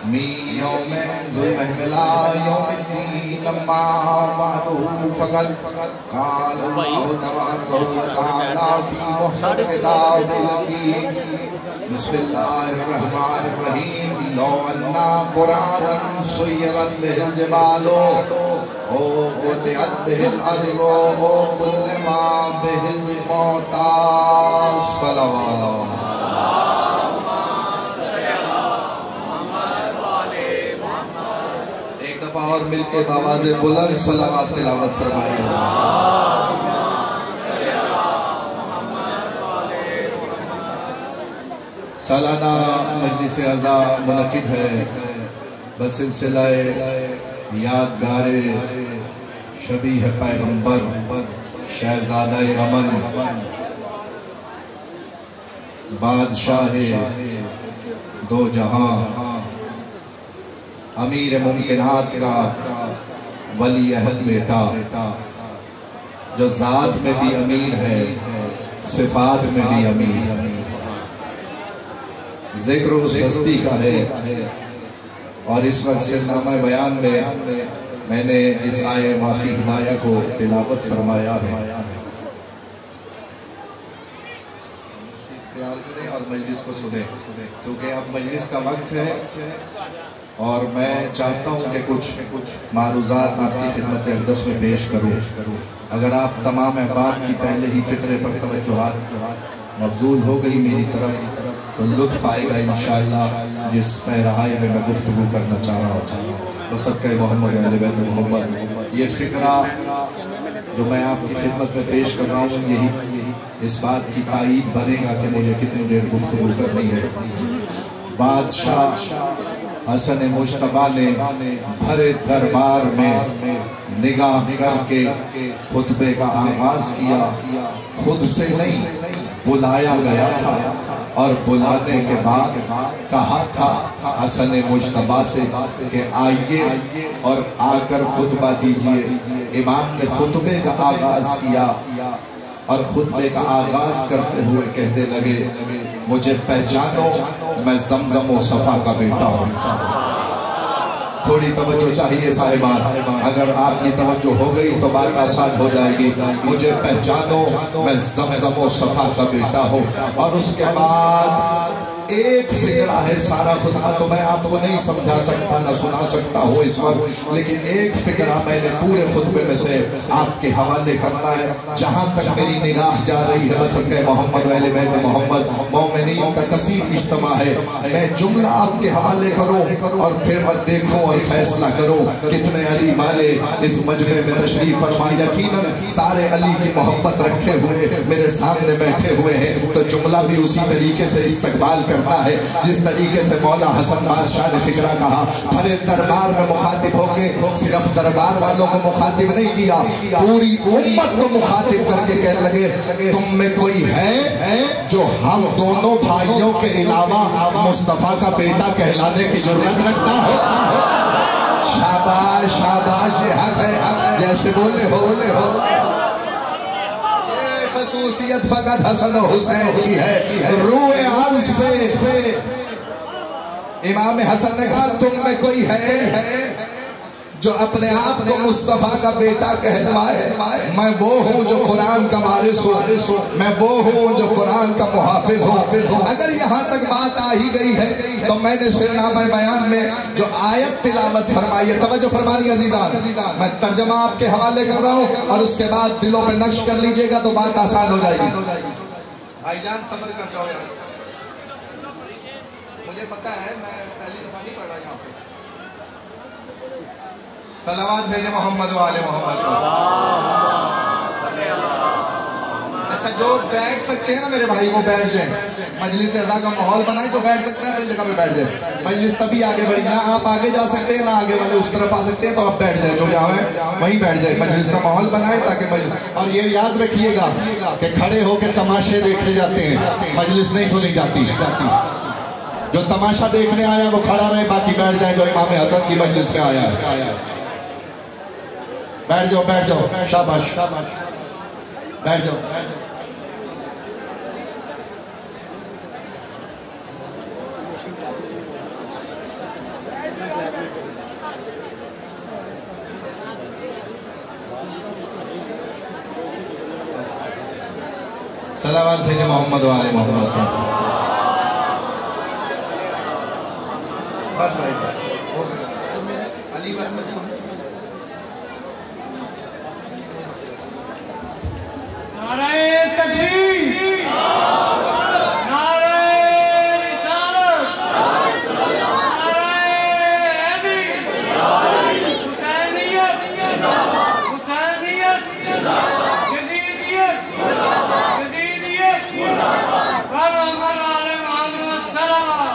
من يوم ذو يوم الدين أما بعده فقد قال الله تبارك وتعالى في محكم كتابه بسم الله الرحمن الرحيم لو أن قرآنا سيرت به الجبال أو قطعت به الأرض أو كلم به الموتى صلوات اور مل کے بآواز بلند صلوات تلاوت فرمائیے سالانہ مجلس عزا منعقد ہے بسلسلہ یادگار شبیہ پیغمبر شہزادہ امن بادشاہ دو جہاں امیر ممکنات کا ولی عہد بیٹا جو ذات میں بھی امیر ہے صفات میں بھی امیر ہے ذکر اس ہستی کا ہے اور اس وقت سرنامہ بیان میں نے اس آئے مافی ہدایہ کو تلاوت فرمایا ہے اور مجلس کو سنیں کیونکہ اب مجلس کا وقت ہے اور میں چاہتا ہوں کہ کچھ معروضات آپ کی خدمت اقدس میں پیش کروں اگر آپ تمام احباب کی پہلے ہی فکرے پر توجہات مبذول ہو گئی میری طرف تو لطف آئے گا انشاءاللہ جس پیرہائی میں گفتگو کرنا چاہ رہا ہوں بصدقہ محمد اہل بیت محمد یہ فکرہ جو میں آپ کی خدمت میں پیش کر رہا ہوں یہی اس بات کی تائید بنے گا کہ مجھے کتنی دیر گفتگو کرنی ہے بادشاہ حسن مجتبیٰ نے بھرے دربار میں نگاہ کر کے خطبے کا آغاز کیا خود سے نہیں بلایا گیا تھا اور بلانے کے بعد کہا تھا حسن مجتبیٰ سے کہ آئیے اور آ کر خطبہ دیجئے امام نے خطبے کا آغاز کیا اور خطبے کا آغاز کرتے ہوئے کہنے لگے مجھے پہچانو میں زمزم و صفا کا بیٹا ہوں تھوڑی توجہ چاہیے صاحبان اگر آپ کی توجہ ہو گئی تو بات آسان ہو جائے گی مجھے پہچانو میں زمزم و صفا کا بیٹا ہوں اور اس کے بعد ایک فکرہ ہے سارا خطبہ تو میں آپ کو نہیں سمجھا سکتا نہ سنا سکتا ہوں اس وقت لیکن ایک فکرہ میں نے پورے خطبے میں سے آپ کے حوالے کرنا ہے جہاں تک میری نگاہ جا رہی ہے صدقہ محمد اہل بیت محمد مومنین کا کثیر اجتماع ہے میں جملہ آپ کے حوالے کروں اور پھر میں دیکھوں اور فیصلہ کروں کتنے علی والے اس مجمع میں تشریف فرما یقیناً سارے علی کی محبت رکھے ہوئے میرے سامنے بیٹھے ہوئے ہیں تو جملہ بھی اسی طریقے سے استقبال کرتا ہے جس طریقے سے مولا حسن بادشاہ نے فکرہ کہا بھرے دربار میں مخاطب ہو کے صرف دربار والوں کو مخاطب نہیں کیا پوری امت کو مخاطب کر کے کہنے لگے تم میں کوئی ہے جو ہم دونوں بھائیوں کے علاوہ مصطفیٰ کا بیٹا کہلانے کی ضرورت رکھتا ہو شاباش شاباش یہ حق ہے جیسے بولے ہو خصوصیت فقط حسن و حسین کی ہے روح عرض پہ امام حسن نے کہا تم میں کوئی ہے جو اپنے آپ کو مصطفیٰ کا بیٹا کہلوائے میں وہ ہوں جو قرآن کا وارث ہوں میں وہ ہوں جو قرآن کا محافظ ہوں اگر یہاں تک بات آ ہی گئی ہے تو میں نے سرنامہ بیان میں جو آیت تلاوت فرمائی ہے توجہ فرمانی عزیزان میں ترجمہ آپ کے حوالے کر رہا ہوں اور اس کے بعد دلوں پہ نقش کر لیجئے گا تو بات آسان ہو جائے گی بھائی جان صبر کر جاؤ یار مجھے پتا ہے میں پہلی دفعہ نہیں پڑھ رہا یہاں پہ صلوات بھیجے محمد و آل محمد کو اچھا جو بیٹھ سکتے ہیں نا میرے بھائی وہ بیٹھ جائیں مجلس عزا کا ماحول بنائیں جو بیٹھ سکتے ہیں اپنی جگہ پہ بیٹھ جائیں مجلس تبھی آگے بڑھی نہ آپ آگے جا سکتے ہیں نہ آگے والے اس طرف آ سکتے ہیں تو آپ بیٹھ جائیں جو جہاں ہے وہیں بیٹھ جائیں مجلس کا ماحول بنائیں تاکہ مجلس اور یہ یاد رکھیے گا کہ کھڑے ہو کے تماشے دیکھنے جاتے ہیں مجلس نہیں سنی جاتی جو تماشا دیکھنے آیا وہ کھڑا رہے باقی بیٹھ جائیں جو امام حسن کی مجلس میں آیا ہے بیٹھ جاؤ شاباش بیٹھ جاؤ सलावत भेजे मोहम्मद वाले मोहम्मद का। बस भाई अली बस नारे तकबीर, नारे रिसालत, नारे हैदरी, हुसैनियत, हुसैनियत, यजीदियत, यजीदियत, वरहमत आले मोहम्मद सल्लल्लाहु।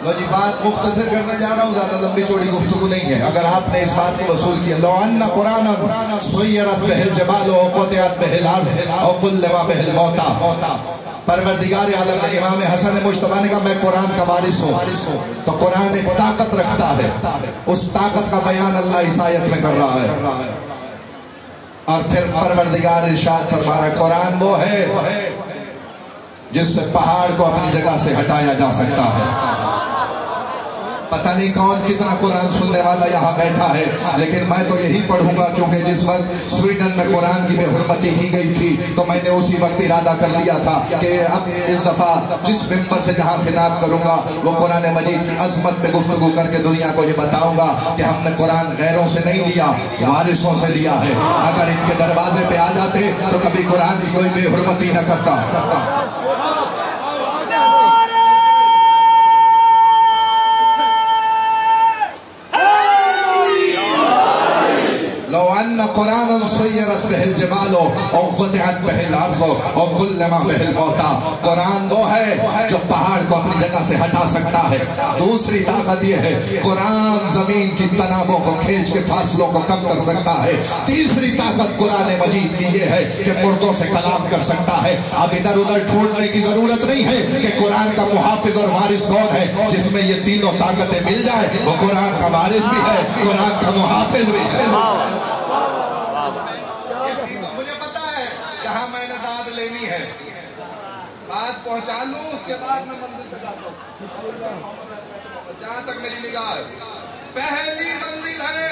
लो जी बात मुख्तसर करने जा रहा हूँ, ज़्यादा लंबी चौड़ी गुफ्तगू नहीं है। अगर आपने इस बात को वसूल किया, लो अन्ना कुरान सुय्यरत बिहिल जबाल व क़ुतिअत बिहिल अर्ज़ व कुल्लिमा बिहिल मौता। परवरदिगार आलम ने इमाम हसन मुज्तबा ने कहा मैं कुरान का वारिस हूँ, तो कुरान एक ताकत रखता है, उस ताकत का बयान अल्लाह इस आयत में कर रहा है। और फिर परवरदिगार इरशाद फरमा रहा है कुरान वो है जिससे पहाड़ को अपनी जगह से हटाया जा सकता है। पता नहीं कौन कितना कुरान सुनने वाला यहाँ बैठा है, लेकिन मैं तो यही पढ़ूंगा, क्योंकि जिस वक्त स्वीडन में कुरान की बेहुरमती की गई थी तो मैंने उसी वक्त इरादा कर लिया था कि अब इस दफा जिस मिंबर से जहाँ खिताब करूंगा वो कुरान मजीद की अजमत पे गुफ्तगू करके दुनिया को ये बताऊंगा कि हमने कुरान गैरों से नहीं लिया, वारिसों से लिया है। अगर इनके दरवाजे पे आ जाते तो कभी कुरान की कोई बेहुरमती न करता। कुरान सुय्यरत बिहिल जबाल और क़ुतिअत बिहिल अर्ज़ और कुल्लिमा बिहिल मौता। कुरान वो है जो पहाड़ को अपनी जगह से हटा सकता है। दूसरी ताकत ये है कुरान जमीन की तनावों को खींच के फासलों को कम कर सकता है। तीसरी ताकत कुरान मजीद की ये है कि मुर्दों से कलाम कर सकता है। अब इधर उधर ढूंढने की जरूरत नहीं है कि कुरान का मुहाफिज और वारिस कौन है। जिसमें ये तीनों ताकतें मिल जाए वो कुरान का वारिस भी है, कुरान का मुहाफिज भी है। मुझे पता है जहां मैंने दाद लेनी है, बात पहुंचा लूं उसके बाद मैं मंजिल तक आता हूं। जहां तक मेरी निगाह है, पहली मंजिल है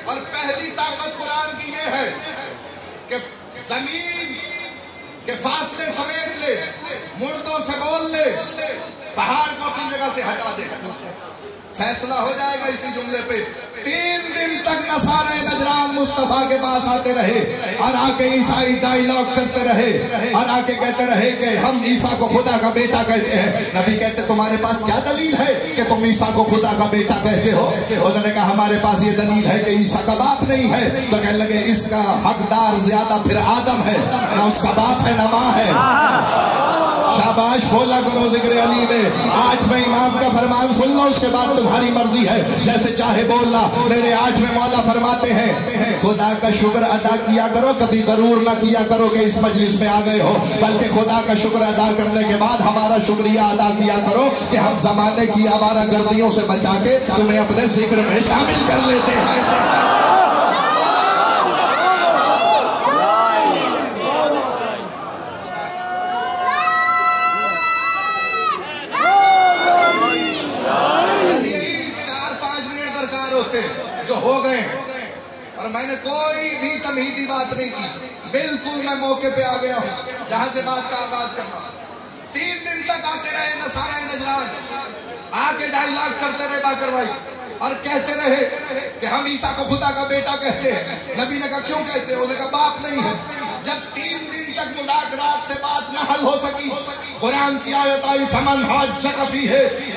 और पहली ताकत कुरान की ये है कि जमीन के फासले समेट ले, मुर्दों से बोल ले, पहाड़ को अपनी जगह से हटा दे। फैसला हो जाएगा इसी जुमले पे। 3 दिन तक नसारे नजरान मुस्तफा के पास आते रहे और आके ईसाई डायलॉग करते रहे और आके कहते रहे कि हम ईसा को खुदा का बेटा कहते हैं। नबी कहते तुम्हारे पास क्या दलील है कि तुम ईसा को खुदा का बेटा कहते हो? उन्होंने कहा हमारे पास ये दलील है कि ईसा का बाप नहीं है। तो कहने लगे इसका हकदार ज्यादा फिर आदम है, ना उसका बाप है ना माँ है। शाबाश बोला करो जिक्र अली में। 8वें इमाम का फरमान सुन लो, उसके बाद तुम्हारी मर्जी है, जैसे चाहे बोलना। मेरे 8वें मौला फरमाते हैं खुदा का शुक्र अदा किया करो, कभी गरूर ना किया करो कि इस मजलिस में आ गए हो, बल्कि खुदा का शुक्र अदा करने के बाद हमारा शुक्रिया अदा किया करो कि हम जमाने की आवारा गर्दियों से बचा के तुम्हें अपने जिक्र में शामिल कर लेते हैं। जो हो गए और मैंने कोई भी तमहीदी बात नहीं की, बिल्कुल मैं मौके पे आ गया हूं जहां से बात का आगाज करना। 3 दिन तक आते रहे नसारा नजरान, आके डायलॉग करते रहे बाकर भाई और कहते रहे कि हम ईसा को खुदा का बेटा कहते हैं। नबी ने कहा क्यों कहते हो? उन्होंने कहा बाप नहीं है। जब 3 दिन तक मुज़ाकरात से बात न हल हो सकी, कुरान की आयत आई फमन हाज्जक फीह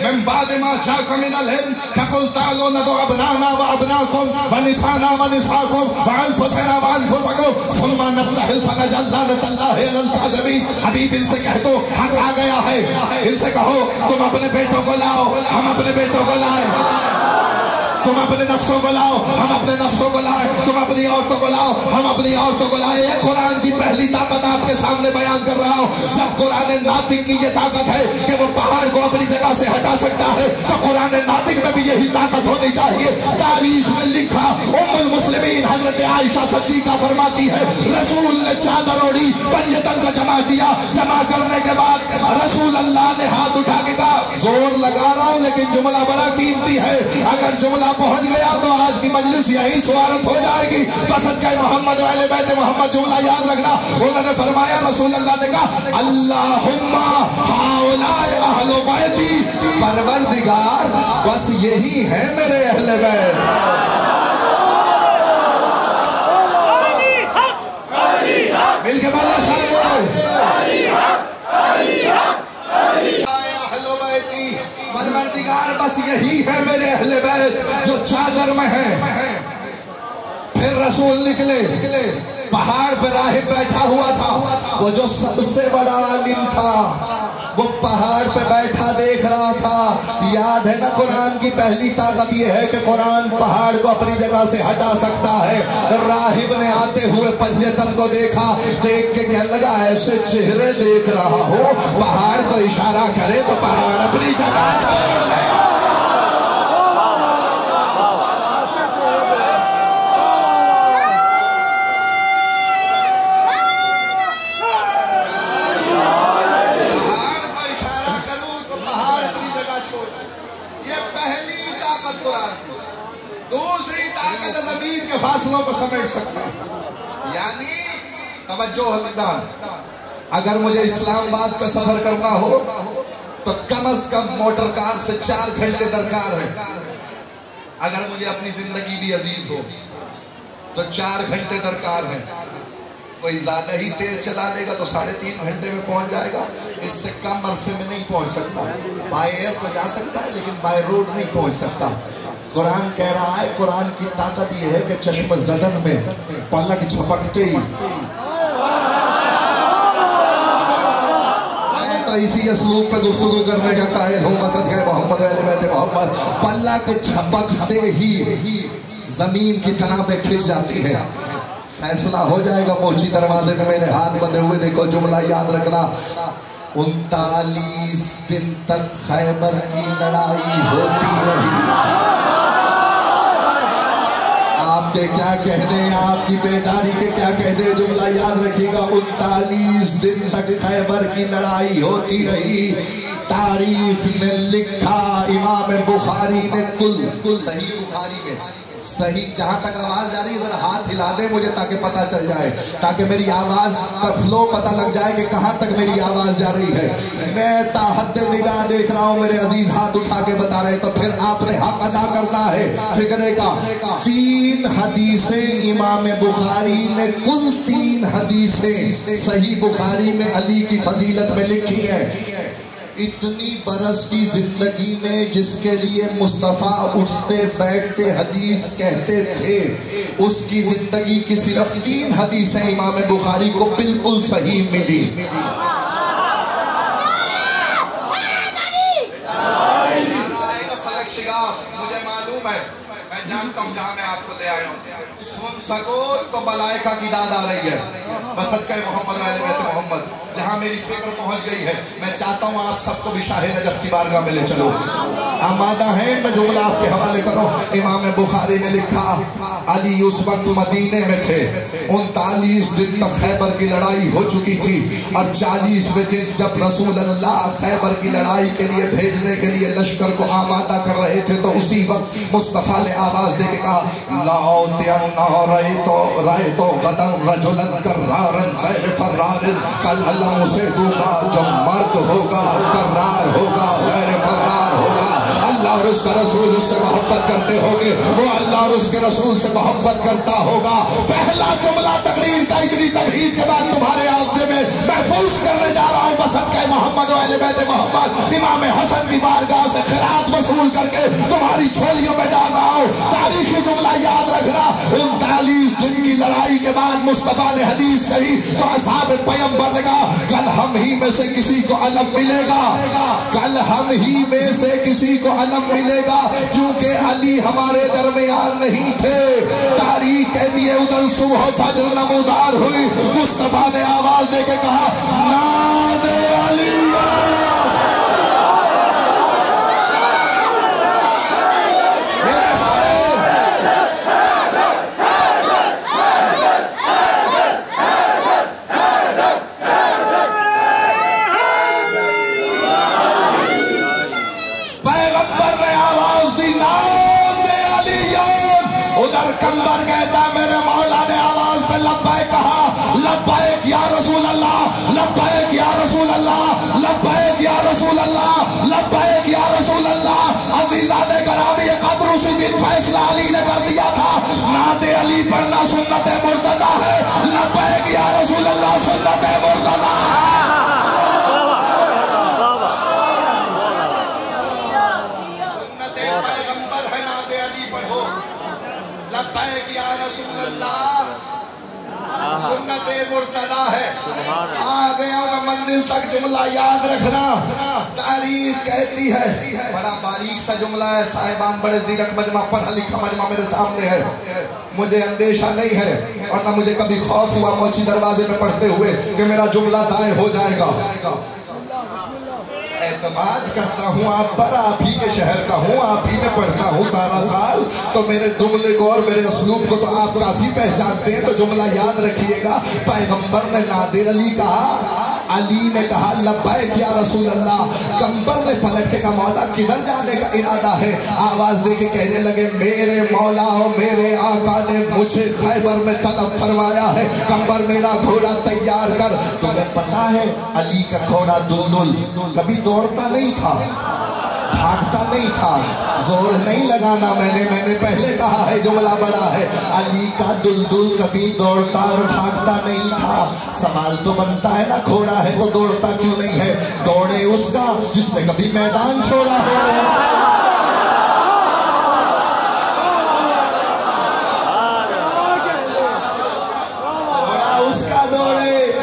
मिन बाद मा जाअक मिनल इल्म फकुल तालू नदउ अबनाना व अबनाकुम व निसाना व निसाकुम व अनफुसना व अनफुसकुम सुम्मा नब्तहिल फनजल लानतल्लाहि अलल काज़िबीन। हबीब इनसे कह दो हक आ गया है, इनसे कहो तुम अपने बेटों को लाओ, हम अपने बेटों को लाए। तुम अपने नफ्सों को लाओ, हम अपने नफ्सों को लाए। तुम अपनी औरतों को लाओ, हम अपनी औरतों को लाए। ये कुरान की पहली ताकत आपके सामने बयान कर रहा हूँ। जब कुरान नातिक की ये ताकत है कि वो पहाड़ को अपनी जगह से हटा सकता है, तो कुरान नातिक में भी यही ताकत होनी चाहिए। तारीख में लिखा उम्मुल मुस्लिमीन हजरत आयशा सिद्दीका फरमाती है रसूल ने चादर ओढ़ी, पंजतन को जमा किया, जमा करने के बाद रसूल अल्लाह ने हाथ उठा के कहा जोर लगा रहा हूं लेकिन जुमला बड़ा कीमती है, अगर जुमला पहुंच गया तो आज की मजलिस यही स्वागत हो जाएगी। बसत का मोहम्मद वाले बैठे मोहम्मद जुमला याद रखना। उन्होंने फरमाया, रसूल अल्लाह ने कहा, अल्लाहुम्मा हाउलाए अहले बैती, परवरदिगार बस यही है मेरे अहले बैत। मिलके बोलो परवरदिगार बस यही है मेरे अहले बैत जो चादर में है। फिर रसूल निकले, पहाड़ पर राहिब बैठा हुआ था, वो जो सबसे बड़ा आलिम था वो पहाड़ पे बैठा देख रहा था। याद है ना, कुरान की पहली ताकत ये है कि कुरान पहाड़ को अपनी जगह से हटा सकता है। राहिब ने आते हुए पंजतन को देखा, देख के कहने लगा, ऐसे चेहरे देख रहा हो, पहाड़ को इशारा करे तो पहाड़ अपनी जगह छोड़ दे। दूसरी ताकत जमीन के फासलों को समेट सकता है। यानी तवज्जो हज़रान, अगर मुझे इस्लामाबाद का सफर करना हो तो कम से कम मोटर कार से 4 घंटे दरकार है। अगर मुझे अपनी जिंदगी भी अजीज हो तो 4 घंटे दरकार है। कोई ज्यादा ही तेज चला लेगा तो 3.5 घंटे में पहुंच जाएगा, इससे कम अरसे में नहीं पहुंच सकता। बाय एयर तो जा सकता है लेकिन बाय रोड नहीं पहुंच सकता। कुरान कह रहा है, कुरान की ताकत यह है कि चश्म ज़दन में पलक झपकते ही, मैं तो इसी असलूब पर गुफ्तगू करने का कायल हूँ। मसद है मोहम्मद वाले बैठे मोहम्मद, पलक झपकते ही जमीन की तनाबें खिंच जाती है। फैसला हो जाएगा मोची दरवाजे में, मेरे हाथ बंधे हुए। देखो जुमला याद रखना, 39 दिन तक खैबर की लड़ाई होती रही। आपके क्या कहने, आपकी बेदारी के क्या कहने, जुमला याद रखिएगा। 39 दिन तक खैबर की लड़ाई होती रही। तारीख में लिखा इमाम बुखारी ने, कुल सही बुखारी में, सही जहां तक आवाज जा रही है जरा हाथ हिला दे मुझे ताकि पता चल जाए, ताकि मेरी आवाज का फ्लो पता लग जाए कि कहां तक मेरी आवाज जा रही है। मैं ताहद निगाह देख रहा हूं, मेरे अजीज हाथ उठा के बता रहे, तो फिर आपने हक अदा करना है फिक्रे का। 3 हदीसें इमाम बुखारी ने, कुल 3 हदीसें सही बुखारी में अली की फजीलत में लिखी है। इतनी बरस की जिंदगी में जिसके लिए मुस्तफा उठते बैठते हदीस कहते थे, उसकी जिंदगी की सिर्फ 3 हदीसें इमाम बुखारी को बिल्कुल सही मिली। फलक शिगाफ मुझे मालूम है, मैं जानता हूँ जहाँ मैं आपको ले आया हूँ। सुन सको तो मलाइका की दाद आ रही है। बसत का मोहम्मद वाले बैत मोहम्मद, जहाँ मेरी फिक्र पहुंच गई है, मैं चाहता हूँ आप सबको भी शाह नजफ की बारगाह में ले चलो। आमादा है, मैं जुमला आपके हवाले करो। इमाम बुखारी ने लिखा, अली उस वक्त मदीने में थे, 39 दिन तक खैबर की लड़ाई हो चुकी थी, और 40वें दिन जब रसूल अल्लाह खैबर की लड़ाई के लिए भेजने के लिए लश्कर को आमादा कर रहे थे, तो उसी वक्त मुस्तफा ने आवाज दे के कहा, तो गदन रजुलन कर्रारन गैर फर्रारिन, कल अल्लाह उसे दूंगा जो मर्द होगा, कर्रार होगा, गैर फर्रार होगा। अल्लाह और उसका रसूल उससे मोहब्बत करते होंगे, वो अल्लाह और उसके रसूल से मोहब्बत करता होगा। पहला जुमला तकरीर का इतनी तबहीर के बाद तुम्हारे आगे में महफूज करने जा रहा हूँ। बसत का मोहम्मद वाले बैत मोहम्मद, इमाम हसन की बारगाह से खिरात वसूल करके तुम्हारी झोलियों में डाल रहा हूँ। तारीखी जुमला याद रखना, 39 दिन की लड़ाई के बाद मुस्तफा ने हदीस कही तो असहाब पैगंबर ने कहा, कल हम ही में से किसी को अलम मिलेगा, कल हम ही में से किसी को अलम मिलेगा, क्योंकि अली हमारे दरमियान नहीं थे। तारीख कहती है उधर सुबह फजर नमूदार हुई, मुस्तफा ने आवाज दे के कहा, नादे अली। पढ़ना सुन्नत मुर्तज़ा है। लब्बैक या रसूल अल्लाह सुन्नत मुर्तज़ा। सुन्नत पैगंबर है, नाते अली पढ़ो। लब्बैक या रसूल अल्लाह सुन्नत मुर्तज़ा है। आ गया मैं मंजिल तक, जुमला याद रखना। तारीख कहती है, बड़ा बारीक सा जुमला है साहिबान, बड़े ज़ीरक मजमा, पढ़ा लिखा मजमा मेरे सामने है। मुझे अंदेशा नहीं है और ना मुझे कभी खौफ हुआ मोची दरवाजे में पढ़ते हुए कि मेरा जुमला ज़ाय हो जाएगा। एतमाद करता हूँ आप पर, आप ही के शहर का हूँ, आप ही में पढ़ता हूँ सारा साल, तो मेरे जुमले को और मेरे असलूब को तो आप काफी पहचानते हैं। तो जुमला याद रखिएगा। पैगंबर ने नादे अली कहा, अली ने कहा लब्बैक या रसूल अल्लाह। कंबर ने पलट के कहा मौला किधर जाने का इरादा है? आवाज दे के कहने लगे मेरे मौला और मेरे आका ने मुझे खैबर में तलब फरमाया है, कंबर मेरा घोड़ा तैयार कर। तुम्हें पता है अली का घोड़ा दुलदुल कभी दौड़ता नहीं था, भागता नहीं था, जोर नहीं लगाना। मैंने पहले कहा है, जुमला बड़ा है। अली का दुलदुल कभी दौड़ता और भागता नहीं था। सवाल तो बनता है ना, घोड़ा है तो दौड़ता क्यों नहीं है? दौड़े उसका जिसने कभी मैदान छोड़ा हो।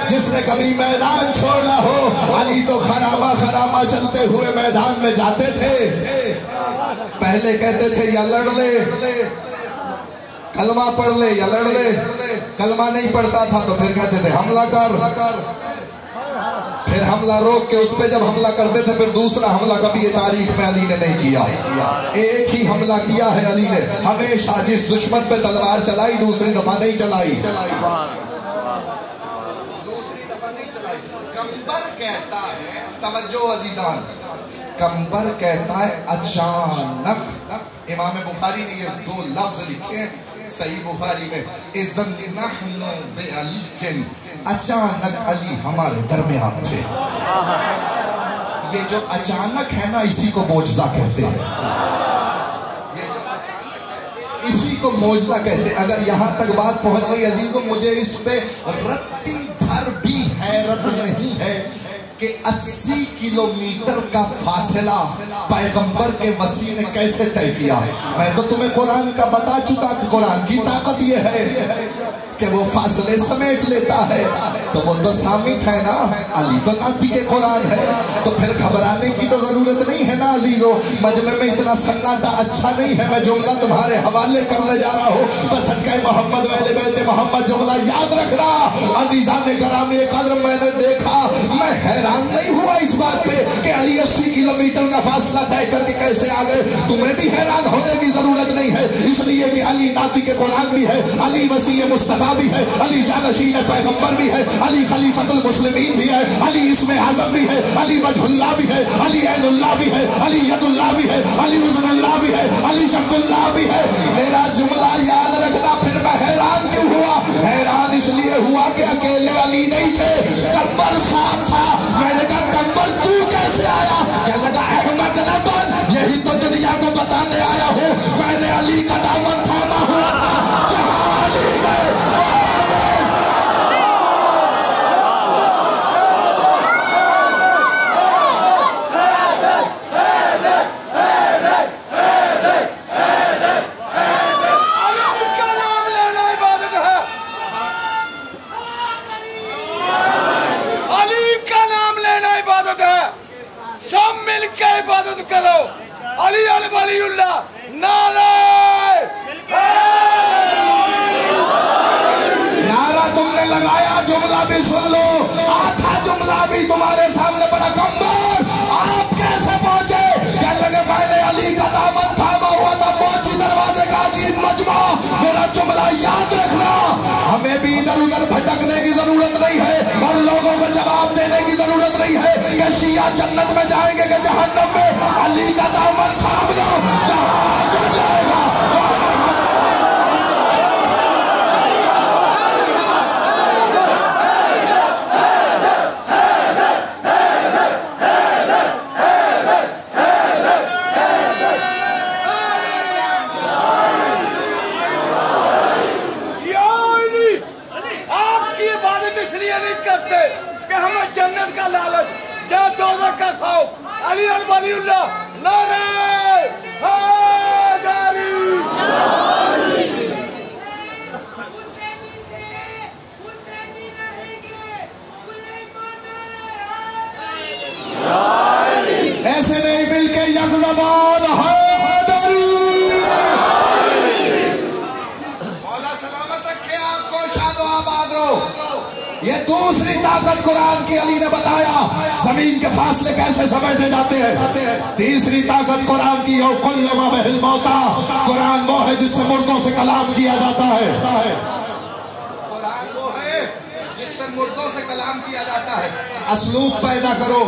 जिसने कभी मैदान छोड़ा हो। अली तो खरामा खरामा चलते हुए मैदान में जाते थे। पहले कहते थे या लड़ ले, कलमा पढ़ ले या लड़ ले। कलमा नहीं पढ़ता था तो फिर कहते थे हमला कर। फिर हमला रोक के उस पे जब हमला करते थे फिर दूसरा हमला कभी ये तारीख में अली ने नहीं किया। एक ही हमला किया है अली ने हमेशा। जिस दुश्मन पे तलवार चलाई दूसरी दफा नहीं चलाई। कंबर कहता है, तवज्जो अजीजान, कंबर कहता है अचानक। इमाम बुखारी ने ये दो लफ्ज लिखे हैं सही बुखारी में, इज़न नहनु बिअलीकिन, अचानक अली हमारे दरमियान थे। ये जो अचानक है ना, इसी को मोजज़ा कहते हैं। ये जो अचानक है इसी को मोजज़ा कहते हैं। अगर यहाँ तक बात पहुँच गई अजीजों, मुझे इस पे रत्ती भर भी हैरत नहीं है कि 80 किलोमीटर का फासला पैगंबर के वसी ने कैसे तय किया। मैं तो तुम्हें कुरान का बता चुका कि कुरान की ताकत ये है कि वो फासले समेट लेता है। तो वो तो सामित है ना, अली तो नाती के कुरान है, तो फिर घबराने की तो जरूरत नहीं है ना अजीजों। मजमे में इतना सन्नाटा अच्छा नहीं है। मैं जुमला तुम्हारे हवाले करने जा रहा हूँ। बस सदक़े मोहम्मद वाले बैते मोहम्मद जुमला याद रखना। अजीज़ान कराम ये कदर मैंने देखा, मैं हैरान नहीं हुआ इस बात पे कि अली 80 किलोमीटर का फासला तय करके कैसे आ गए। तुम्हें भी हैरान होने की जरूरत नहीं है, इसलिए कि अली नाती के कुरान भी है, अली वसी मुस्तफा भी है, अली जानशीन पैगंबर भी है, अली खलीफतुल मुस्लिमीन भी है, अली इसमें आजम भी है, अली वजहुल्लाह भी है, अली ऐनुल्लाह भी है, अली यदुल्लाह भी है, अली उज़्नुल्लाह भी है, अली जब्दुल्लाह भी है। मेरा जुमला याद रखना। फिर मैं हैरान क्यों हुआ? हैरान इसलिए हुआ कि अकेले अली नहीं थे, कंबर साथ था। मैंने कहा कंबर तू कैसे आया? क्या लगा अहमद न बन, यही तो दुनिया को बताने आया हूँ। मैंने अली का दामन थामा हुआ था, जहाँ अली गए इबादत करो। अली अल वलीउल्लाह नारा तुमने लगाया। जुमला भी सुन लो, आधा जुमला भी तुम्हारे सामने पड़ा। कंबर आप कैसे पहुंचे? क्या लगे मैंने अली का दामन थामा हुआ था, मोची दरवाजे का अजीब मजमा। मेरा जुमला याद रखना। हमें भी इधर उधर भटकने की जरूरत नहीं है और लोगों को जवाब देने की जरूरत नहीं है कि शिया जन्नत में जाएंगे कि जहन्नम में। अली का दामन थाम लो, जहां जो जाएगा کہ ہمیں جنت کا لالچ یا دوزخ کا خوف. علی ولی اللہ نعرہ حیدری. ایسے نہیں مل کے یک زبان حیدری. مولا سلامت رکھے آپ کو، شاد و آباد رہو. یہ دوسری طاقت قرآن کی علی نے بتایا زمین کے فاصلے کیسے سمجھے جاتے ہیں. تیسری طاقت قرآن کی او کل ما بہ الموتا. قرآن وہ ہے جس سے مردوں سے کلام کیا جاتا ہے. قرآن وہ ہے جس سے مردوں سے کلام کیا جاتا ہے. اسلوب پیدا کرو.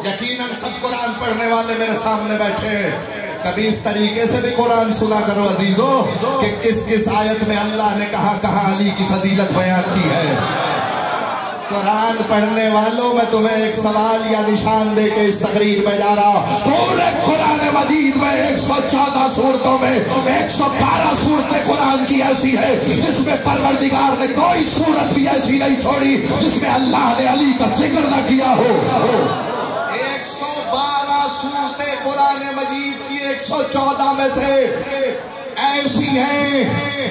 یقیناً سب قرآن پڑھنے والے میرے سامنے بیٹھے ہیں. کبھی اس طریقے سے بھی قرآن سنا کرو عزیزو کہ کس کس آیت میں اللہ نے کہاں علی کی فضیلت بیان کی ہے. قرآن پڑھنے والوں میں تمہیں ایک سوال یا نشان دے کے اس تقریر میں جا رہا. پورے قرآن مجید میں 114 سورتوں میں 112 صورتیں قرآن کی ایسی ہے جس میں پروردگار نے کوئی صورت بھی ایسی نہیں چھوڑی جس میں اللہ نے علی کا ذکر نہ کیا ہو. 112 صورتیں قرآن مجید کی 114 میں سے ایسی ہیں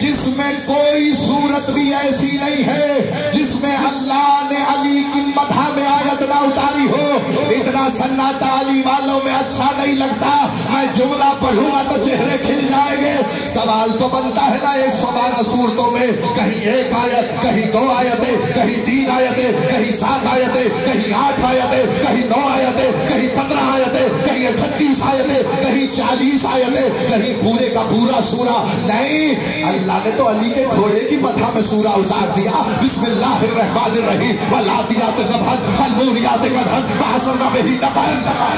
جس میں کوئی صورت بھی ایسی نہیں ہے جس میں اللہ نے علی کی مدح میں آیت نہ اتاری ہو. اتنا سناٹا علی والوں میں اچھا نہیں لگتا. میں جملہ پڑھوں گا تو چہرے کھل جائیں گے. سوال تو بنتا ہے نا 112 صورتوں میں کہیں ایک آیت، کہیں 2 آیتیں، کہیں 3 آیتیں، کہیں 7 آیتیں، کہیں 8 آیتیں، کہیں 9 آیتیں، کہیں 15 آیتیں، کہیں 38 آیتیں، کہیں 40 آیتیں، کہیں پورے کا پورا سورہ. نہیں، اللہ نے تو علی کے گھوڑے کی مدح میں سورہ اتار دیا. بسم اللہ الرحمن الرحیم والعادیات ضبحا فالموریات قدحا فعصرن بہ نقعا.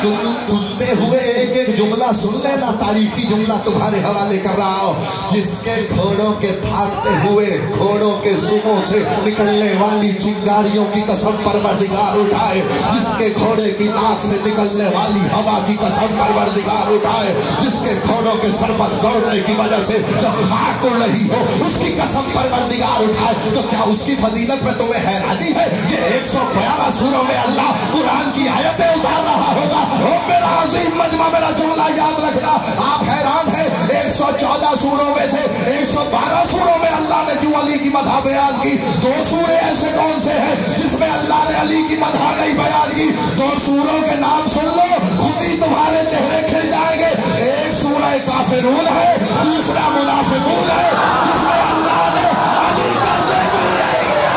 تم سنتے ہوئے ایک ایک جملہ سن لینا. تاریخی جملہ تمہارے حوالے کر رہا ہوں. جس کے گھوڑوں کے بھاگتے ہوئے گھوڑوں کے سموں سے نکلنے والی چنگاریوں کی قسم پروردگار اٹھائے. جس کے گھوڑے کی ناک سے نکلنے والی ہوا کی قسم پروردگار اٹھائے. جس کے گھوڑوں کے سر پر دوڑنے کی وجہ سے جو خاک اڑ رہی ہو اس کی قسم پروردگار اٹھائے. تو کیا اس کی فضیلت میں تمہیں حیرانی ہے؟ یہ 112 سوروں میں اللہ قرآن کی آیتیں اتار رہا ہوگا. میرا عظیم مجمع، میرا جملہ یاد رکھنا. آپ حیران ہیں 114 سوروں میں سے 112 سوروں میں اللہ نے کیوں علی کی مدح بیان کی؟ 2 سورے ایسے کون سے ہیں جس میں اللہ نے علی کی مدح نہیں بیان کی؟ 2 سوروں کے نام سن لو، خود ہی تمہارے چہرے کھل جائیں گے. ایک سورہ کافرون ہے، دوسرا منافقون ہے جس میں اللہ نے علی کا ذکر نہیں کیا.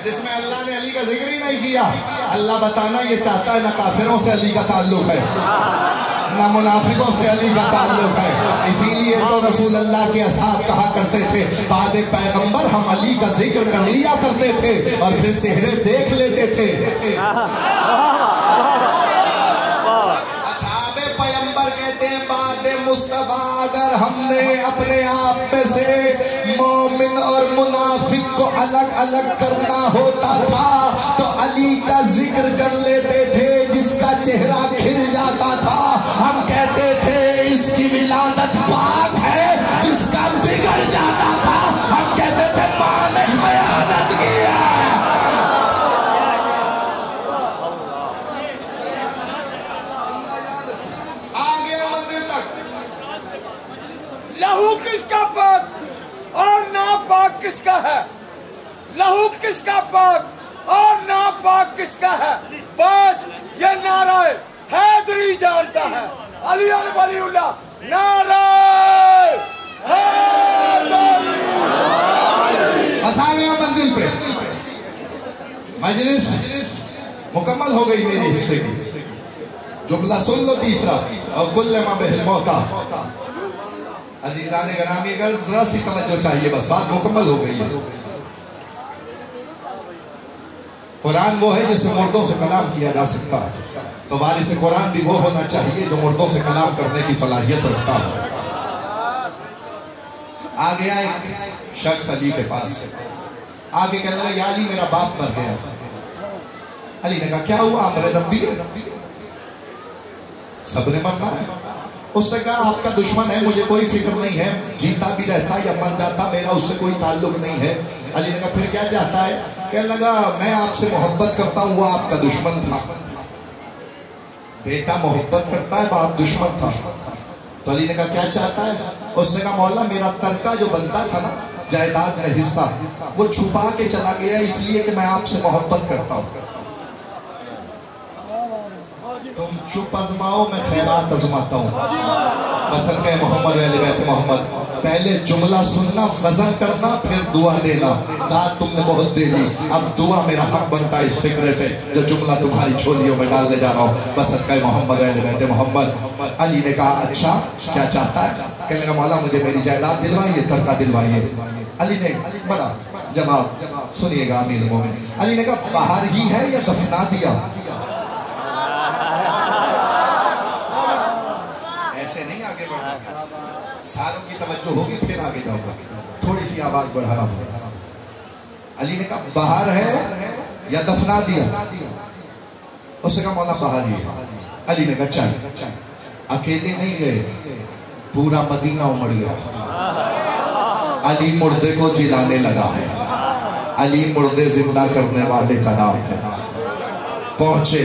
جس میں اللہ نے علی کا ذکر ہی نہیں کیا. اللہ بتانا یہ چاہتا ہے نہ کافروں سے علی کا تعلق ہے نہ منافقوں سے علی کا تعلق ہے. اسی لیے تو رسول اللہ کے اصحاب کہا کرتے تھے بعد پیغمبر ہم علی کا ذکر کر لیا کرتے تھے اور پھر چہرے دیکھ لیتے تھے. اصحاب پیغمبر کہتے ہیں بعد مصطفیٰ اگر ہم نے اپنے آپ میں سے مومن اور منافق کو الگ الگ کرنا ہوتا تھا تو علی کا ذکر کر لیتے تھے جس کا چہرہ کھل جاتا تھا. ہم کہتے تھے اس کی ولادت پاک ہے. جس کا ذکر جاتا تھا ہم کہتے تھے ماں نے خیانت کیا. آگے منزل تک لہو کس کا پاک اور ناپاک کس کا ہے؟ لہو کس کا پاک اور ناپاک کس کا ہے؟ بس یہ نعرہ حیدری جانتا ہے. علی ولی اللہ نعرہ حیدری. بس آ گیا منزل پہ. مجلس مکمل ہو گئی میری حصے کی. جملہ سن لو تیسرا اور کل ما بہ الموتا. عزیزان گرامی اگر ذرا سی توجہ چاہیے بس بات مکمل ہو گئی ہے. कुरान वो है जिससे मुर्दों से कलाम किया जा सकता है, तो वारिस कुरान भी वो होना चाहिए जो मुर्दों से कलाम करने की सलाहियत रखता हो। आ गया एक शख्स अली के पास, आगे कहने लगा, या अली मेरा बाप मर गया। अली ने कहा क्या हुआ? मेरे रब्बी सबने मरना है। उसने कहा आपका दुश्मन है, मुझे कोई फिक्र नहीं है, जीता भी रहता या मर जाता मेरा उससे कोई ताल्लुक नहीं है। अली ने कहा फिर क्या चाहता है? कहने लगा मैं आपसे मोहब्बत करता हूँ, वो आपका दुश्मन था। बेटा मोहब्बत करता है, बाप दुश्मन था। तो अली ने कहा क्या चाहता है? उसने कहा मौला मेरा तरका जो बनता था ना जायदाद में हिस्सा, वो छुपा के चला गया इसलिए कि मैं आपसे मोहब्बत करता हूँ। तुम चुप अजमाओ, मैं खैरात अजमाता हूँ। मसल के मोहम्मद अहले बैत मोहम्मद, पहले जुमला सुनना, वजन करना, फिर दुआ देना। दाद तुमने बहुत दे दी, अब दुआ मेरा हक बनता है इस फिक्रे पे जो जुमला तुम्हारी छोलियों में डालने जा रहा हूँ। मसल के मोहम्मद अहले बैत मोहम्मद। अली ने कहा अच्छा क्या चाहता है? कहने लगा मौला मुझे मेरी जायदाद दिलवाइए, तरका दिलवाइए। अली ने बड़ा जवाब सुनिएगा अमीर मोमिन। अली ने कहा बाहर ही है या दफना दिया? ऐसे नहीं आगे बढ़ना, सारों की तवज्जो होगी फिर आगे जाऊंगा, थोड़ी सी आवाज बढ़ाना होगा। अली ने कहा बाहर है या दफना दिया? उसने कहा मौला बाहर ही है। अली ने कहा चल, अकेले नहीं गए, पूरा मदीना उमड़ गया। अली मुर्दे को जिलाने लगा है, अली मुर्दे जिंदा करने वाले का नाम है। पहुंचे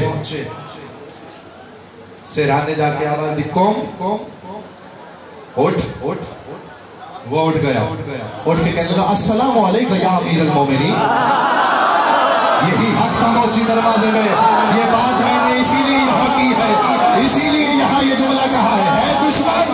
सिराने जाके आ रहा कौम उठ, वो उठ गया, उठ के कहने लगा अस्सलाम वालेकुम या अमीरुल मोमिनीन। यही हक था मोची दरवाजे में, ये बात मैंने इसीलिए यहाँ की है, इसीलिए यहाँ ये जुमला कहा है दुश्मन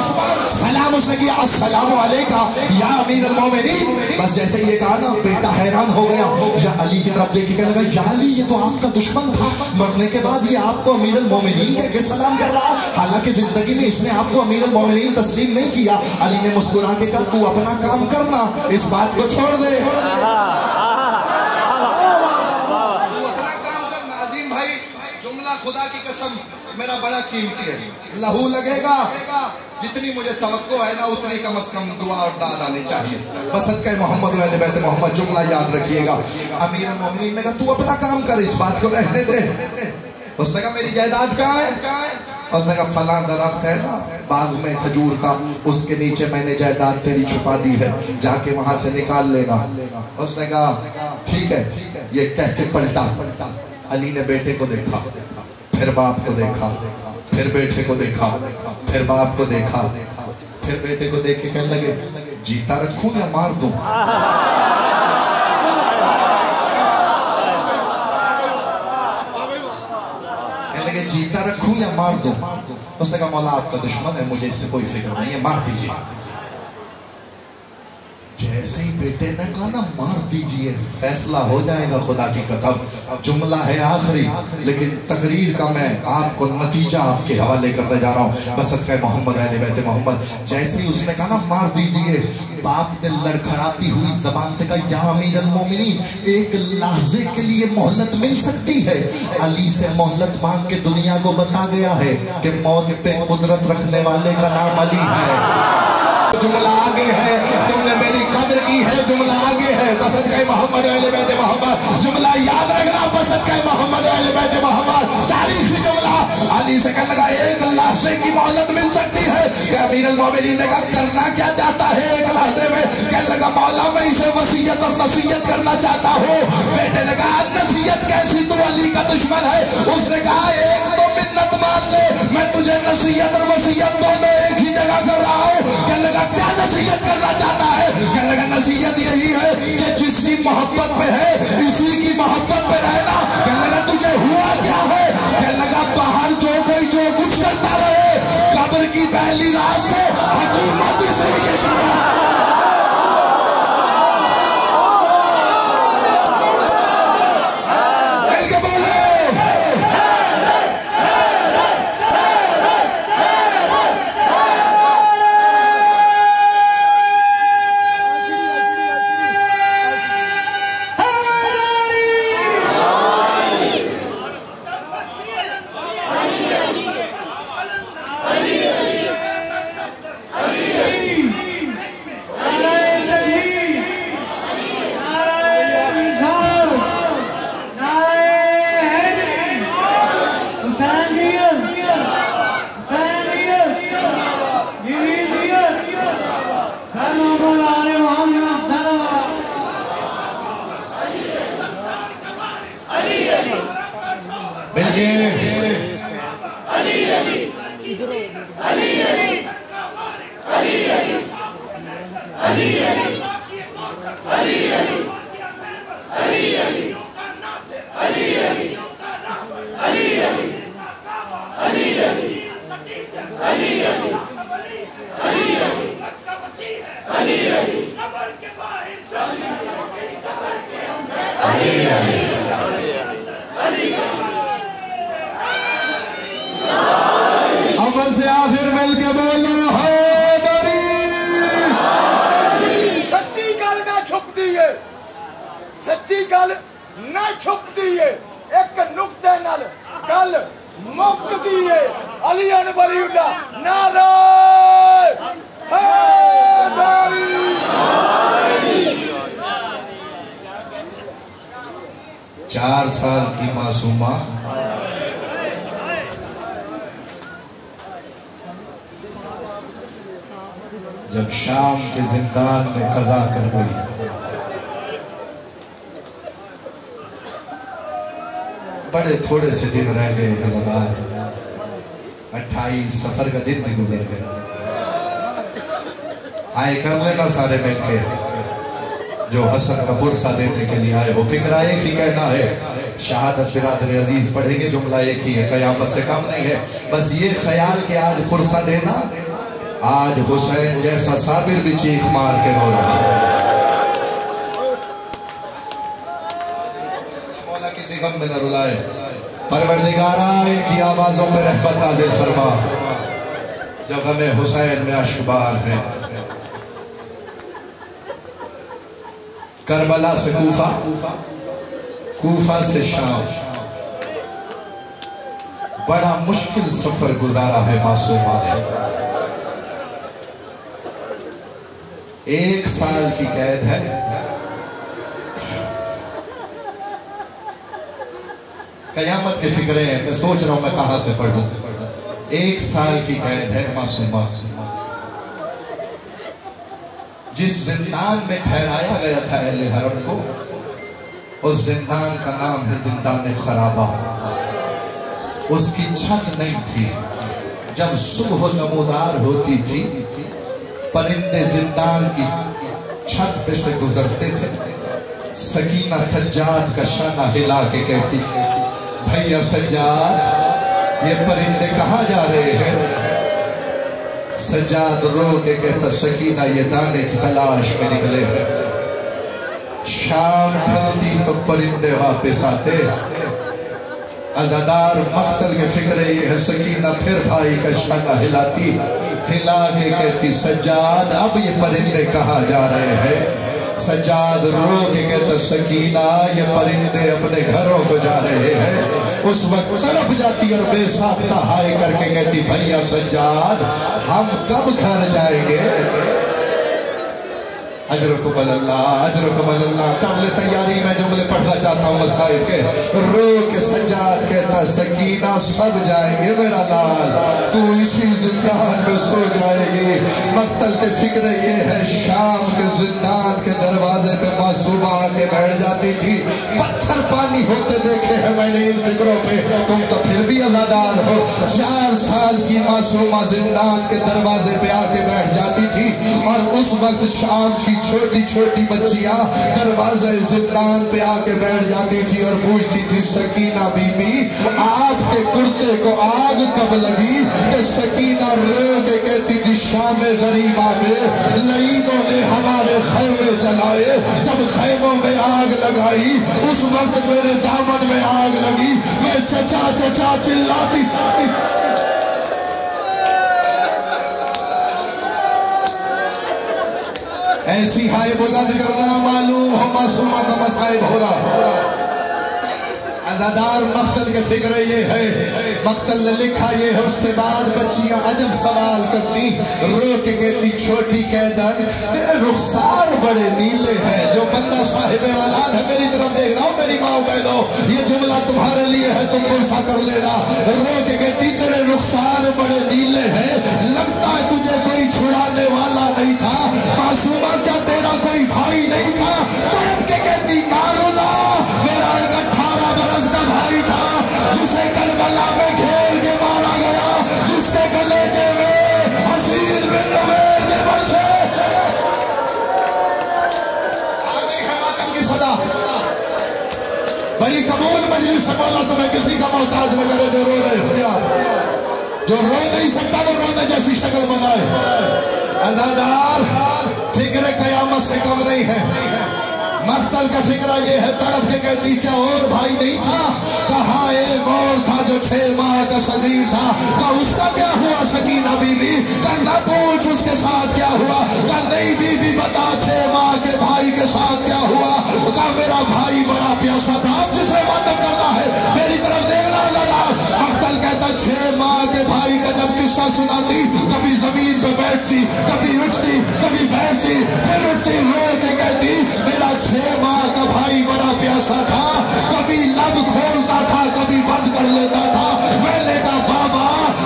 सलाम उसने किया अस्सलाम वालेकुम या अमीरुल मोमिनीन। बस जैसे ये कहा ना बेटा हैरान हो गया, या अली की तरफ देख के कहने लगा या अली ये तो आपका दुश्मन था, मरने के बाद ये आपको अमीरुल मोमिनीन कह के सलाम कर रहा, हालांकि जिंदगी में इसने आपको अमीरुल मोमिनीन तस्लीम नहीं किया। अली ने मुस्कुरा के कहा तू अपना काम करना, इस बात को छोड़ दे, खुदा की कसम मेरा बड़ा कीमती है, लहू लगेगा, जितनी मुझे तवक्को है ना उतनी कम से कम दुआ और दाद आनी चाहिए। बसत का मोहम्मद अहले बैत मोहम्मद जुमला याद रखिएगा। अमीरुल मोमिनीन ने कहा तू अपना काम कर, इस बात को रहने दे। उसने कहा मेरी जायदाद कहाँ है? उसने कहा फलां दरख्त है ना बाग में खजूर का, उसके नीचे मैंने जायदाद तेरी छुपा दी है, जाके वहां से निकाल लेना। उसने कहा ठीक है, ये कह के पलटा। अली ने बेटे को देखा, फिर बाप को देखा, फिर बेटे को देखा, फिर बाप को देखा, फिर बेटे को देख के कहने लगे जीता रखूं या मार दूं? कहने लगे जीता रखूं या मार दूं? उसने कहा मौला आपका दुश्मन है, मुझे इससे कोई फिक्र नहीं है, मार दीजिए। जैसे ही बेटे ने कहा ना मार दीजिए, फैसला हो जाएगा खुदा की कसम। जुमला है आखिरी, लेकिन तकरीर का मैं आपको नतीजा आपके हवाले करने जा रहा हूँ। बसत का मोहम्मद अहले बैत मोहम्मद, जैसे ही उसने कहा ना मार दीजिए, बाप ने लड़खड़ाती हुई जबान से कहा या अमीरुल मोमिनीन एक लहजे के लिए मोहलत मिल सकती है? अली से मोहलत मांग के दुनिया को बता गया है कि मौत पे कुदरत रखने वाले का नाम अली है। जुमला आगे है, तुमने मेरी कदर की है, जुमला आगे है। बसत का मोहम्मद अहले बैत मोहम्मद, जुमला याद रखना, बसत का मोहम्मद अहले बैत मोहम्मद, तारीखी जुमला। अली से कहने लगा एक लहजे की मोहलत मिल सकती है। अमीरुल मोमिनीन ने कहा करना क्या चाहता है एक लहजे में? कहने लगा मौला मैं इसे वसीयत और नसीहत करना चाहता हूँ। बेटे ने कहा नसीहत कैसी, तू अली का दुश्मन है। उसने कहा एक तो मिन्नत मान ले, मैं तुझे नसीहत और वसीयत दोनों एक ही जगह कर रहा हूँ। कहने लगा क्या नसीहत करना चाहता है? कहने लगा नसीहत यही है कि जिसकी मोहब्बत पे है इसी की मोहब्बत पे रहना। कहने लगा तुझे हुआ क्या है? कहने लगा बाहर जो कोई जो कुछ करता रहे, कब्र की पहली रात से हुकूमत से ये चला। اول سے آخر مل کے بولو حیدری. سچی گل نہ چھپ دیئے, سچی گل نہ چھپ دیئے, ایک نقطے نال گل مک دیئے. علی ولی اللہ نعرہ حیدری. 4 سال کی معصومہ جب شام کے زندان میں قضا کر گئی, بڑے تھوڑے سے دن رہ گئے حضرات, 28 سفر کا دن بھی گزر گئے. آئے کر لینا سارے مل کے جو حسن کا پرسہ دینے کے لیے آئے ہو. فکر ایک ہی کہنا ہے, شہادت برادر عزیز پڑھیں گے, جملہ ایک ہی ہے, قیامت سے کم نہیں ہے. بس یہ خیال کہ آج پرسہ دینا, آج حسین جیسا صابر بھی چیخ مار کے رو رہا ہے. مولا کسی غم میں نہ رلائے. پروردگارہ ان کی آوازوں پہ رحمت نازل فرما جو غم حسین میں اشبار ہے. کربلا سے کوفہ, کوفہ سے شام, بڑا مشکل سفر گزارا ہے معصومہ نے. 1 سال کی قید ہے. قیامت کے فکرے ہیں, میں سوچ رہا ہوں میں کہاں سے پڑھوں. 1 سال کی قید ہے معصومہ. جس زندان میں ٹھہرایا گیا تھا اہل حرم کو, اس زندان کا نام ہے زندان خرابہ. اس کی چھت نہیں تھی. جب صبح نمودار ہوتی تھی, پرندے زندان کی چھت پہ سے گزرتے تھے. سکینہ سجاد کا شانہ ہلا کے کہتی, بھیا سجاد یہ پرندے کہاں جا رہے ہیں؟ سجاد رو کے کہتا, سکینہ یہ دانے کی تلاش میں نکلے ہیں. شام ڈھلتی تو پرندے واپس آتے. عزادار مقتل کے فکرے یہ ہے. سکینہ پھر بھائی کا شانہ ہلاتی, ہلا کے کہتی, سجاد اب یہ پرندے کہاں جا رہے ہیں؟ سجاد رو کے کہتا, سکینہ یہ پرندے اپنے گھروں کو جا رہے ہیں. اس وقت تڑپ جاتی اور بے ساختہ ہائے کر کے کہتی, بھیا سجاد ہم کب گھر جائیں گے؟ اجرکم اللہ, اجرکم اللہ. قبل تیاری میں جملے پڑھنا چاہتا ہوں مسائل کے. رو کے سجاد کہتا, سکینہ سب جائیں گے میرا لال, تو اسی زندان میں سو جائے گی. مقتل کے فکر یہ ہے, شام کے زندان کے دروازے پہ معصومہ آ کے بیٹھ جاتی تھی. پتھر پانی ہوتے دیکھے ہیں میں نے ان فکروں پہ, تم تو پھر بھی عزادار ہو. 4 سال کی معصومہ زندان کے دروازے پہ آ کے بیٹھ جاتی تھی, اور اس وقت شام کی چھوٹی چھوٹی بچیاں دروازے زندان پہ آ کے بیٹھ جاتی تھی اور پوچھتی تھی, سکینہ بی بی آپ کے کرتے کو آگ کب لگی؟ کہ سکینہ رو کے کہتی تھی, شام غریبہ میں لعینوں نے ہمارے خیمے جلائے. جب خیموں میں آگ لگائی اس وقت میرے دامن میں آگ لگی, میں چچا چچا چلاتی. ایسی ہائے بلند کرنا, معلوم ہو معصومہ کا مصائب ہو رہا. عزادار مقتل کے فکر یہ ہے, مقتل نے لکھا یہ ہے, اس کے بعد بچیاں عجب سوال کرتی, رو کے کہتی, چھوٹی قیدن تیرے رخسار بڑے نیلے ہیں. جو بندہ صاحب اولاد ہے میری طرف دیکھ رہا ہوں, میری ماں بہنوں, یہ جملہ تمہارے لیے ہے, تم پرسہ کر لینا. رو کے کہتی, تیرے رخسار بڑے نیلے ہیں, لگتا ہے تجھے کوئی چھڑانے والا نہیں تھا. معصومہ مجلس سے مولا تمہیں کسی کا محتاج نہ کرے جو رو رہے ہو یار، جو رو نہیں سکتا وہ رونے جیسی شکل بنائے۔ عزادار فکر قیامت سے کم نہیں ہے، مقتل کا فکرہ یہ ہے، تڑپ کے کہتی کیا اور بھائی نہیں تھا؟ کہا ایک اور تھا جو 6 ماہ کا صغیر تھا۔ کہا اس کا کیا ہوا سکینہ بی بی؟ کہا نہ پوچھ اس کے ساتھ کیا ہوا۔ کہا نہیں بی بی بتا 6 ماہ کے بھائی کے ساتھ کیا ہوا؟ کہا میرا بھائی بڑا پیاسا تھا۔ اب جس نے ماتم کرنا ہے میری طرف دیکھنا لگا۔ مقتل کہتا 6 ماہ کے بھائی کا جب قصہ سناتی کبھی زمین پہ بیٹھتی، کبھی اٹھتی، کبھی بیٹھتی، پھر اٹھتی، رو کے کہتی میرا 6 ماہ کا بھائی بڑا پیاسا تھا، کبھی لب کھولتا تھا کبھی بند کر لیتا تھا۔ میں نے کہا بابا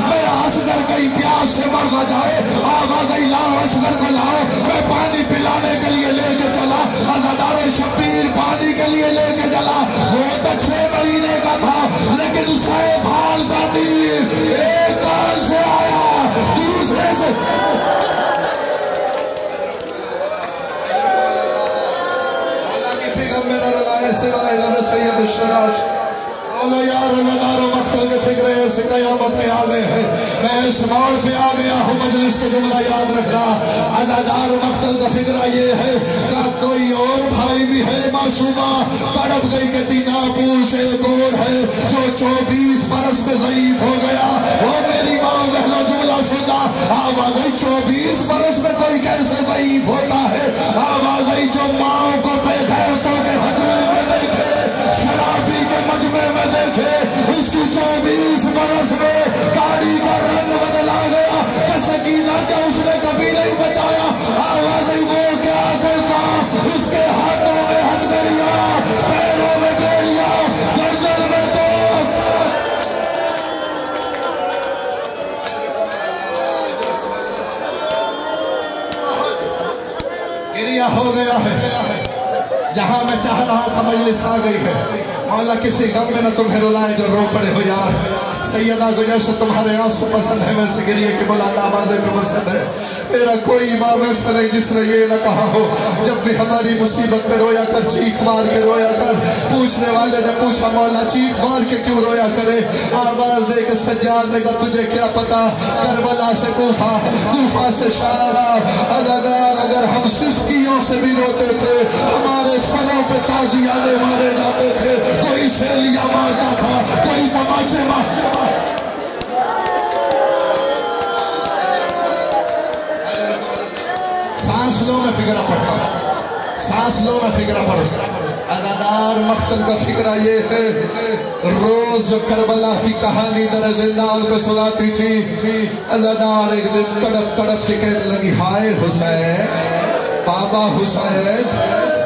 میرا اصغر کہیں پیاس سے مر نہ جائے، آواز آئی لاؤ اصغر کو لاؤ۔ میں پانی پلانے کے لیے لے کے چلا، عزادار شبیر پانی کے لیے لے کے چلا۔ وہ تو 6 مہینے کا تھا لیکن سیف حال کا تیر ایک کان سے آیا دوسرے سے۔ سوائے غم سید شراش بولو یار عزادارو مقتل کے فکر ایسے قیامت میں آ گئے ہیں۔ میں اس موڑ پہ آ گیا ہوں، مجلس کا جملہ یاد رکھنا۔ عزادار مقتل کا فکرہ یہ ہے کہ کوئی اور بھائی بھی ہے معصومہ، تڑپ گئی کہ دینا پوچھ ایک اور ہے جو 24 برس میں ضعیف ہو گیا۔ وہ میری ماں بہنوں جملہ سننا، آواز آئی 24 برس میں کوئی کیسے ضعیف ہوتا ہے؟ آواز آئی جو ماں کو بے غیرتوں کے حجمے میں دیکھے، شرابی کے مجمع میں دیکھے، اس کی 24 برس میں گاڑی کا رنگ بدلا گیا کہ سکینہ کیا اس نے کبھی نہیں بچایا؟ آواز آئی وہ کیا کرتا؟ اس کے ہاتھوں میں ہتھکڑیاں، پیروں میں بیڑیاں، گردن میں توپ۔ گریہ ہو گیا ہے، جہاں میں چاہ رہا تھا مجلس آ گئی ہے۔ مولا کسی غم میں نہ تمہیں رلائے جو رو پڑے ہو یار۔ سیدہ کو جیسے تمہارے آنسو پسند ہے ویسے گریہ کی بلند آوازیں کو پسند ہے۔ میرا کوئی امام ایسا نہیں جس نے یہ نہ کہا ہو جب بھی ہماری مصیبت پہ رویا کر، چیخ مار کے رویا کر۔ پوچھنے والے نے پوچھا مولا چیخ مار کے کیوں رویا کرے؟ آواز دے کے سجاد نے کہا تجھے کیا پتا، کربلا سے کوفہ، کوفہ سے شام۔ عزادار اگر ہم سسکیوں سے بھی روتے تھے، ہمارے سروں پہ تازیانے مارے جاتے تھے، کوئی سیلیاں مارتا تھا، کوئی تماچے مارتا تھا۔ سانس لو میں فکرہ پڑھتا ہوں، سانس لو میں فکرہ پڑھتا ہوں۔ عزادار مقتل کا فکرہ یہ ہے، روز جو کربلا کی کہانی در زندان کو سناتی تھی، عزادار ایک دن تڑپ تڑپ کے کہنے لگی ہائے حسین، بابا حسین،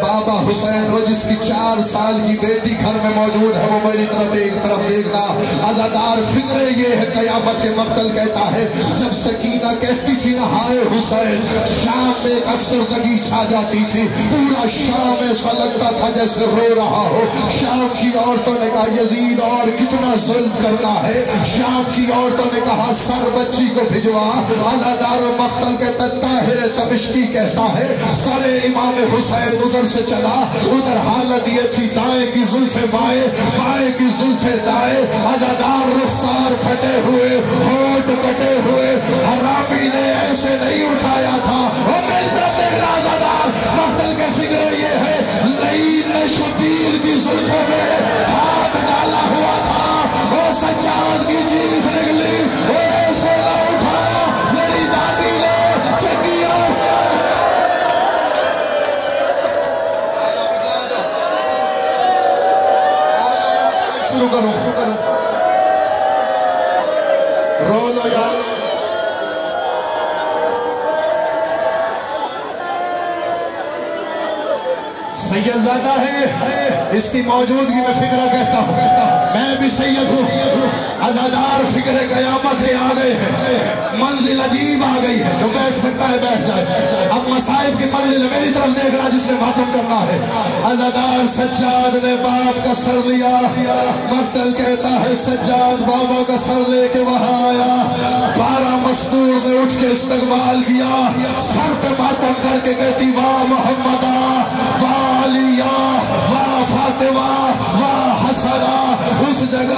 بابا حسین، وہ جس کی 4 سال کی بیٹی گھر میں موجود ہے، وہ میری طرف ایک طرف دیکھنا۔ عزادار فکر یہ ہے قیامت کے مقتل کہتا ہے جب سکینہ کہتی تھی نہ ہائے حسین، شام میں ایک افسردگی چھا جاتی تھی، پورا شام ایسا لگتا تھا جیسے رو رہا ہو۔ شام کی عورتوں نے کہا یزید اور کتنا ظلم کرنا ہے، شام کی عورتوں نے کہا سر بچی کو بھجوا۔ عزادار مقتل کہتا طاہر دمشقی کہتا ہے سر امام حسین ادھر سے چلا، ادھر حالت یہ تھی دائیں کی زلفیں بائیں، بائیں کی زلفیں دائیں، عزادار رخسار پھٹے ہوئے، ہونٹ کٹے ہوئے، حرامی نے ایسے نہیں اٹھایا تھا۔ اور میری طرف دیکھنا عزادار مقتل کے فکر یہ ہے لعین نے شبیر کی زلفوں میں ہاتھ ڈالا ہوا تھا، وہ سجاد کی چیخ نکلی، وہ ایسے نہ اٹھایا، میری دادی نے چکیا۔ شروع کرو رو لو یار۔ سید زیادہ ہے، اس کی موجودگی میں فکرہ کہتا ہوں، میں بھی سید ہوں۔ عزادار فکر قیامت ہے آ گئے ہیں، منزل عجیب آ گئی ہے، جو بیٹھ سکتا ہے بیٹھ جائے۔ اب مصائب کی منزل میری طرف دیکھنا جس نے ماتم کرنا ہے۔ عزادار سجاد نے باپ کا سر لیا، مقتل کہتا ہے سجاد بابا کا سر لے کے وہاں آیا، 12 مستور نے اٹھ کے استقبال کیا، سر پہ ماتم کر کے کہتی واہ محمدہ، واہ علیہ، واہ فاطمہ، واہ حسنہ،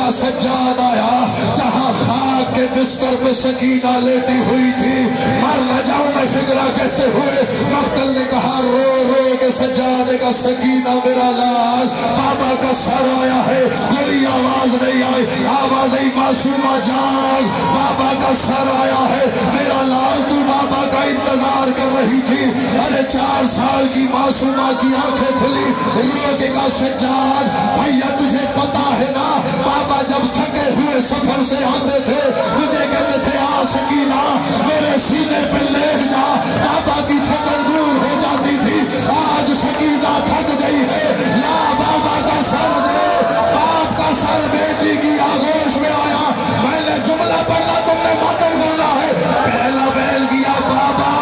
کا سجاد آیا جہاں خاک کے بستر پہ سکینہ لیٹی ہوئی تھی. مر نہ جاؤں میں فکرہ کہتے ہوئے مقتل نے کہا رو رو کے سجاد کا سکینہ میرا لال. بابا کا سر آیا ہے, کوئی آواز نہیں آئی, آواز آئی معصومہ جان. بابا کا سر آیا ہے میرا لال, تو بابا کا انتظار کر رہی تھی. ارے 4 سال کی معصومہ کی آنکھیں کھلی, رو کے کہا سجاد بھیا تجھے پتا ہے نا بابا جب تھکے ہوئے سفر سے آتے تھے مجھے کہتے تھے آ سکینہ میرے سینے پہ لیٹ جا, بابا کی تھکن دور ہو جاتی تھی. آج سکینہ تھک گئی ہے, لا بابا کا سر دے. باپ کا سر بیٹی کی آغوش میں آیا. میں نے جملہ پڑھنا, تم نے ماتم کرنا ہے. پہلا بیل کیا بابا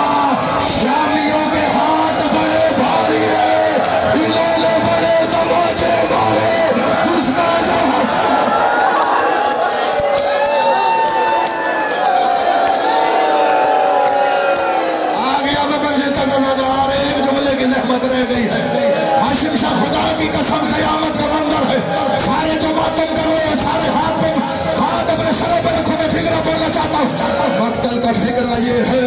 شامیوں کے ہاتھ بڑے بھاری ہے, انہوں نے بڑے تماچے مارے. جس کا جہاں رہ گئی ہے. ہاشم شاہ خدا کی قسم قیامت کا منظر ہے. سارے جو ماتم کر رہے ہیں سارے ہاتھ اپنے سروں پر رکھو. میں فکرہ پڑھنا چاہتا ہوں. مقتل کا فکرہ یہ ہے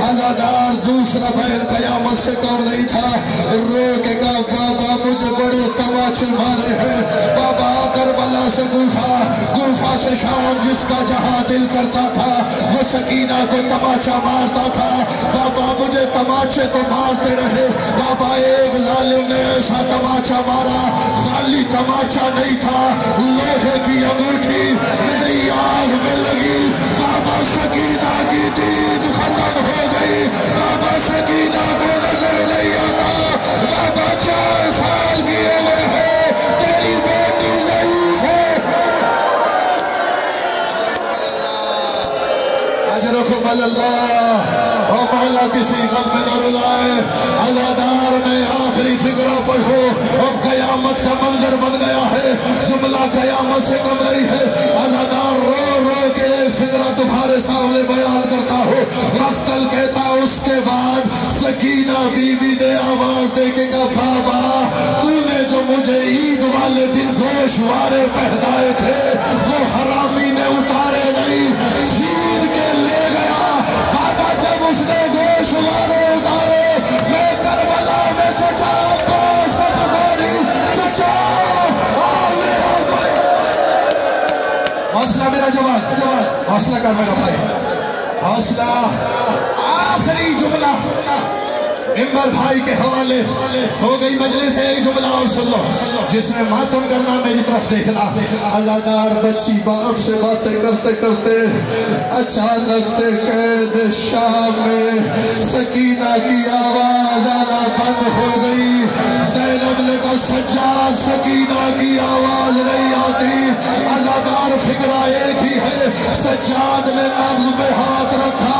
عزادار دوسرا بہن قیامت سے کم نہیں تھا. رو کے کہا بابا مجھے بڑے تماچے مارے ہیں. بابا کربلا سے کوفہ سے شام جس کا جہاں دل کرتا تھا وہ سکینہ کو تماچا مارتا تھا. بابا مجھے تماچے تو مارتے رہے. بابا ایک ظالم نے ایسا تماچا مارا, خالی تماچا نہیں تھا, لوہے کی انگوٹھی میری آنکھ میں لگی. بابا سکینہ کی دید ختم ہو گئی. بابا سکینہ کو نظر نہیں آتا. بابا 4 سال کی عمر ہے, تیری بیٹی ضعیف ہے. اجرکم اللہ. اور مولا کسی غم میں نہ رلائے. عزادار میں آخری فکرہ پڑھو. اب قیامت کا منظر بن گیا ہے, جملہ قیامت سے کم نہیں ہے. عزادار رو رو کے ایک فکرہ تمہارے سامنے بیان کرتا ہو. مقتل کہتا اس کے بعد سکینہ بی بی نے آواز دے کے کہا بابا تو نے جو مجھے عید والے دن گوشوارے پہنائے تھے وہ حرامی نے اتارے نہیں, چھین کے لے گیا. بابا جب اس نے گوشوارے اتارے میں کربلا میں چچا دوست کو بولی چچا میرا کوئی حوصلہ میرا جوان, حوصلہ کر میرا بھائی, حوصلہ. آخری جملہ ممبر بھائی کے حوالے ہو گئی مجلس. ایک جملہ اور سن لو, جس نے ماتم کرنا میری طرف دیکھنا. عزادار بچی باپ سے باتیں کرتے کرتے اچانک سے قید شام میں سکینہ کی آواز آنا بند ہو گئی. زینب نے کہا سجاد سکینہ کی آواز نہیں آتی. عزادار فکرہ ایک ہی ہے. سجاد نے نبض میں ہاتھ رکھا,